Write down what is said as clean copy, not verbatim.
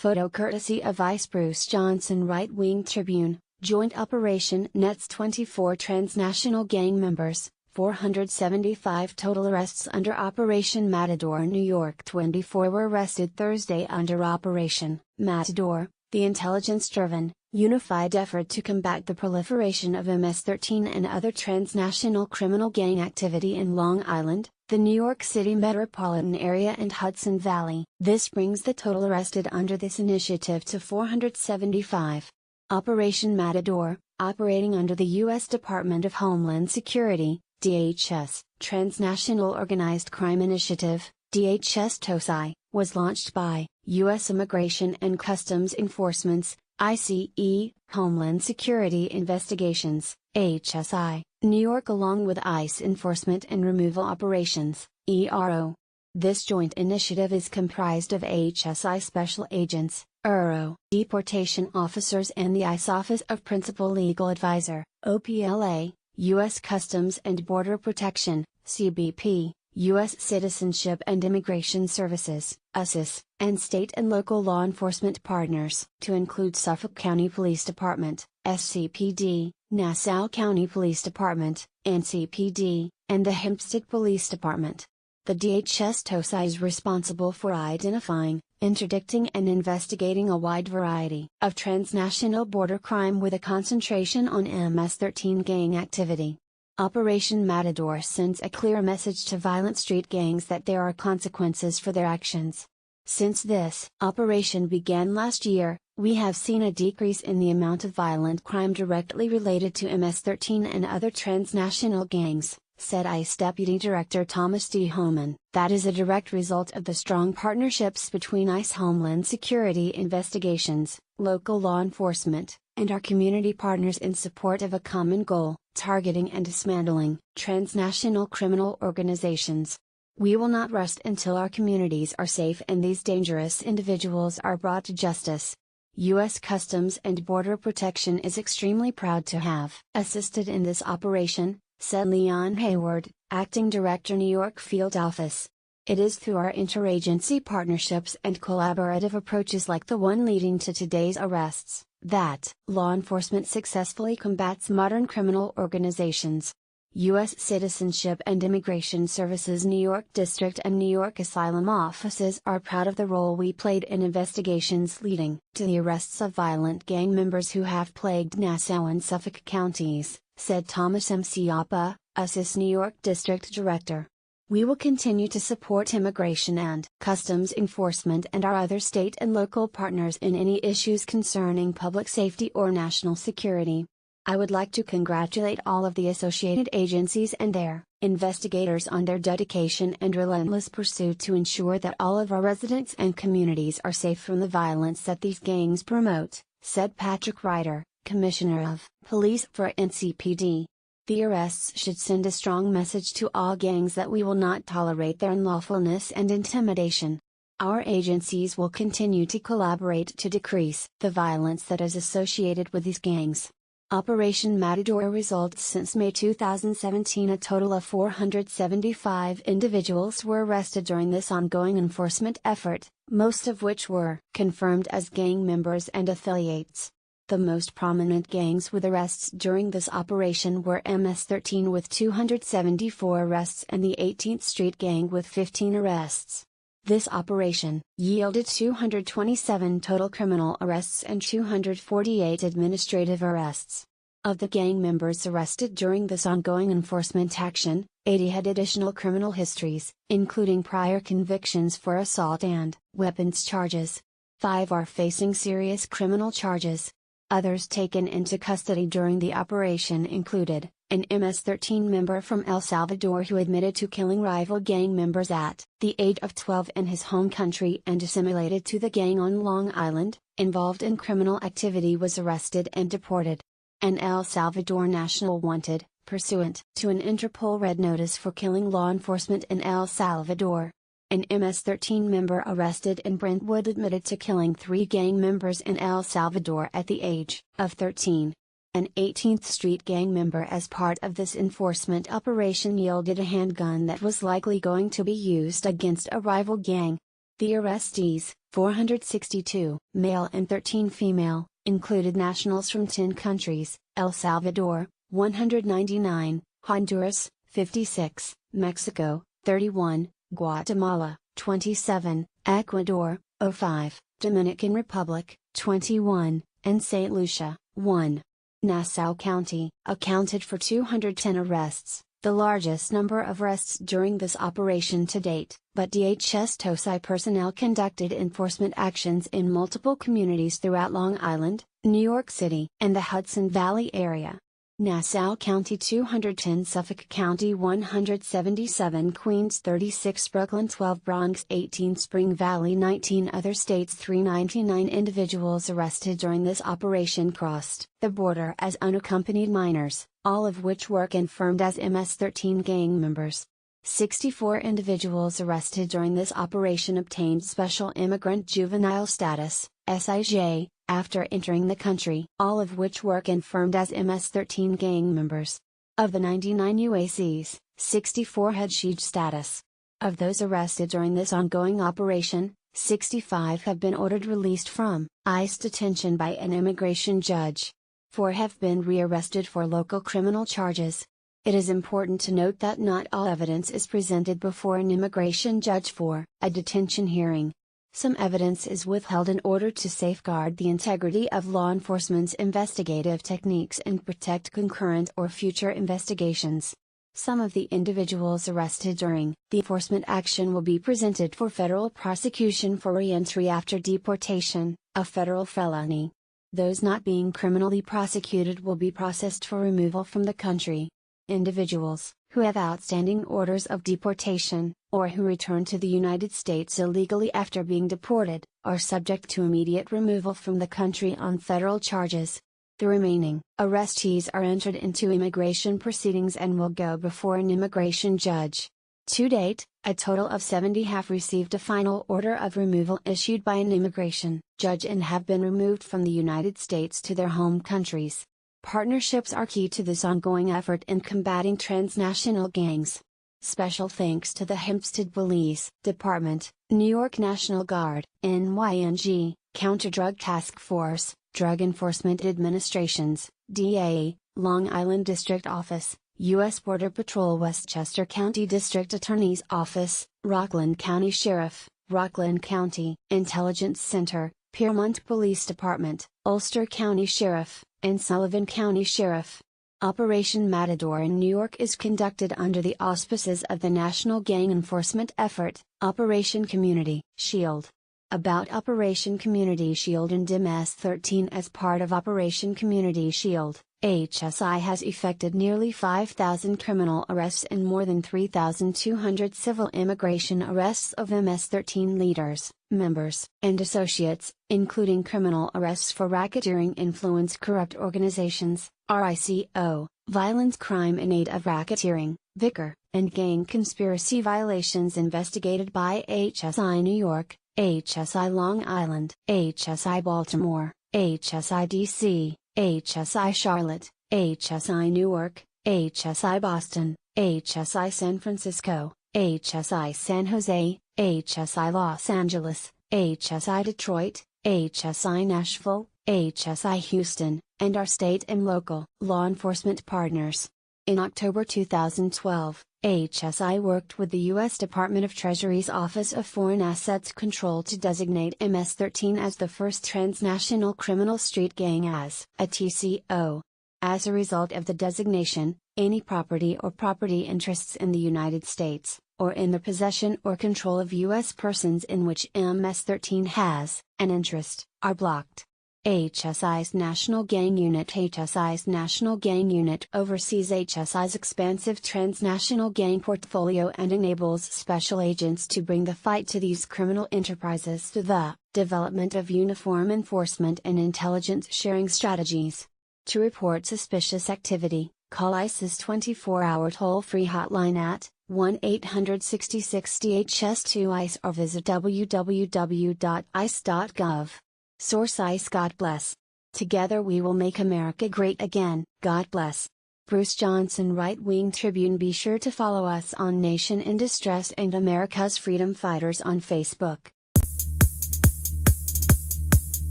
Photo courtesy of Vice Bruce Johnson, Right Wing Tribune. Joint Operation nets 24 transnational gang members, 475 total arrests under Operation Matador. New York 24 were arrested Thursday under Operation Matador, the intelligence-driven, unified effort to combat the proliferation of MS-13 and other transnational criminal gang activity in Long Island, the New York City metropolitan area and Hudson Valley. This brings the total arrested under this initiative to 475. Operation Matador, operating under the U.S. Department of Homeland Security, DHS, Transnational Organized Crime Initiative, DHS TOSI, was launched by U.S. Immigration and Customs Enforcement's, ICE, Homeland Security Investigations, HSI, New York, along with ICE Enforcement and Removal Operations, ERO. This joint initiative is comprised of HSI Special Agents, ERO, deportation officers and the ICE Office of Principal Legal Advisor, OPLA, U.S. Customs and Border Protection, CBP, U.S. Citizenship and Immigration Services, USCIS, and state and local law enforcement partners, to include Suffolk County Police Department, SCPD, Nassau County Police Department, NCPD, and the Hempstead Police Department. The DHS TOSI is responsible for identifying, interdicting and investigating a wide variety of transnational border crime with a concentration on MS-13 gang activity. Operation Matador sends a clear message to violent street gangs that there are consequences for their actions. Since this operation began last year, we have seen a decrease in the amount of violent crime directly related to MS-13 and other transnational gangs, said ICE Deputy Director Thomas D. Homan. That is a direct result of the strong partnerships between ICE Homeland Security Investigations, local law enforcement, and our community partners in support of a common goal, targeting and dismantling transnational criminal organizations. We will not rest until our communities are safe and these dangerous individuals are brought to justice. U.S. Customs and Border Protection is extremely proud to have assisted in this operation, said Leon Hayward, Acting Director, New York Field Office. It is through our interagency partnerships and collaborative approaches like the one leading to today's arrests, that law enforcement successfully combats modern criminal organizations. U.S. Citizenship and Immigration Services New York District and New York Asylum Offices are proud of the role we played in investigations leading to the arrests of violent gang members who have plagued Nassau and Suffolk counties, said Thomas M. Ciappa, USCIS New York District Director. We will continue to support immigration and customs enforcement and our other state and local partners in any issues concerning public safety or national security. I would like to congratulate all of the associated agencies and their investigators on their dedication and relentless pursuit to ensure that all of our residents and communities are safe from the violence that these gangs promote, said Patrick Ryder, Commissioner of Police for NCPD. The arrests should send a strong message to all gangs that we will not tolerate their unlawfulness and intimidation. Our agencies will continue to collaborate to decrease the violence that is associated with these gangs. Operation Matador results since May 2017. A total of 475 individuals were arrested during this ongoing enforcement effort, most of which were confirmed as gang members and affiliates. The most prominent gangs with arrests during this operation were MS-13 with 274 arrests and the 18th Street Gang with 15 arrests. This operation yielded 227 total criminal arrests and 248 administrative arrests. Of the gang members arrested during this ongoing enforcement action, 80 had additional criminal histories, including prior convictions for assault and weapons charges. 5 are facing serious criminal charges. Others taken into custody during the operation included an MS-13 member from El Salvador who admitted to killing rival gang members at the age of 12 in his home country and assimilated to the gang on Long Island, involved in criminal activity, was arrested and deported. An El Salvador national wanted, pursuant to an Interpol red notice for killing law enforcement in El Salvador. An MS-13 member arrested in Brentwood admitted to killing 3 gang members in El Salvador at the age of 13. An 18th Street Gang member as part of this enforcement operation yielded a handgun that was likely going to be used against a rival gang. The arrestees, 462, male and 13 female, included nationals from 10 countries: El Salvador, 199, Honduras, 56, Mexico, 31, Guatemala, 27, Ecuador, 05, Dominican Republic, 21, and St. Lucia, 1. Nassau County accounted for 210 arrests, the largest number of arrests during this operation to date, but DHS TOSI personnel conducted enforcement actions in multiple communities throughout Long Island, New York City, and the Hudson Valley area. Nassau County 210, Suffolk County 177, Queens 36, Brooklyn 12, Bronx 18, Spring Valley 19, other states 399 individuals arrested during this operation crossed the border as unaccompanied minors, all of which were confirmed as MS-13 gang members. 64 individuals arrested during this operation obtained Special Immigrant Juvenile Status, SIJ, after entering the country, all of which were confirmed as MS-13 gang members. Of the 99 UACs, 64 had SIJ status. Of those arrested during this ongoing operation, 65 have been ordered released from ICE detention by an immigration judge. 4 have been rearrested for local criminal charges. It is important to note that not all evidence is presented before an immigration judge for a detention hearing. Some evidence is withheld in order to safeguard the integrity of law enforcement's investigative techniques and protect concurrent or future investigations. Some of the individuals arrested during the enforcement action will be presented for federal prosecution for re-entry after deportation, a federal felony. Those not being criminally prosecuted will be processed for removal from the country. Individuals who have outstanding orders of deportation, or who return to the United States illegally after being deported, are subject to immediate removal from the country on federal charges. The remaining arrestees are entered into immigration proceedings and will go before an immigration judge. To date, a total of 70 have received a final order of removal issued by an immigration judge and have been removed from the United States to their home countries. Partnerships are key to this ongoing effort in combating transnational gangs. Special thanks to the Hempstead Police Department, New York National Guard, NYNG, Counter-Drug Task Force, Drug Enforcement Administrations, DA, Long Island District Office, U.S. Border Patrol, Westchester County District Attorney's Office, Rockland County Sheriff, Rockland County Intelligence Center, Piermont Police Department, Ulster County Sheriff, and Sullivan County Sheriff. Operation Matador in New York is conducted under the auspices of the National Gang Enforcement Effort, Operation Community Shield. About Operation Community Shield and MS-13. As part of Operation Community Shield, HSI has effected nearly 5,000 criminal arrests and more than 3,200 civil immigration arrests of MS-13 leaders, members, and associates, including criminal arrests for racketeering, influence, corrupt organizations, RICO, violence, crime in aid of racketeering, vicar, and gang conspiracy violations investigated by HSI New York, HSI Long Island, HSI Baltimore, HSI DC, HSI Charlotte, HSI Newark, HSI Boston, HSI San Francisco, HSI San Jose, HSI Los Angeles, HSI Detroit, HSI Nashville, HSI Houston, and our state and local law enforcement partners. In October 2012, HSI worked with the U.S. Department of Treasury's Office of Foreign Assets Control to designate MS-13 as the first transnational criminal street gang as a TCO. As a result of the designation, any property or property interests in the United States, or in the possession or control of U.S. persons in which MS-13 has an interest, are blocked. HSI's National Gang Unit oversees HSI's expansive transnational gang portfolio and enables special agents to bring the fight to these criminal enterprises through the development of uniform enforcement and intelligence sharing strategies. To report suspicious activity, call ICE's 24-hour toll-free hotline at 1-866-DHS2-ICE or visit www.ice.gov. Source: ICE. God bless. Together we will make America great again. God bless. Bruce Johnson, Right Wing Tribune. Be sure to follow us on Nation in Distress and America's Freedom Fighters on Facebook.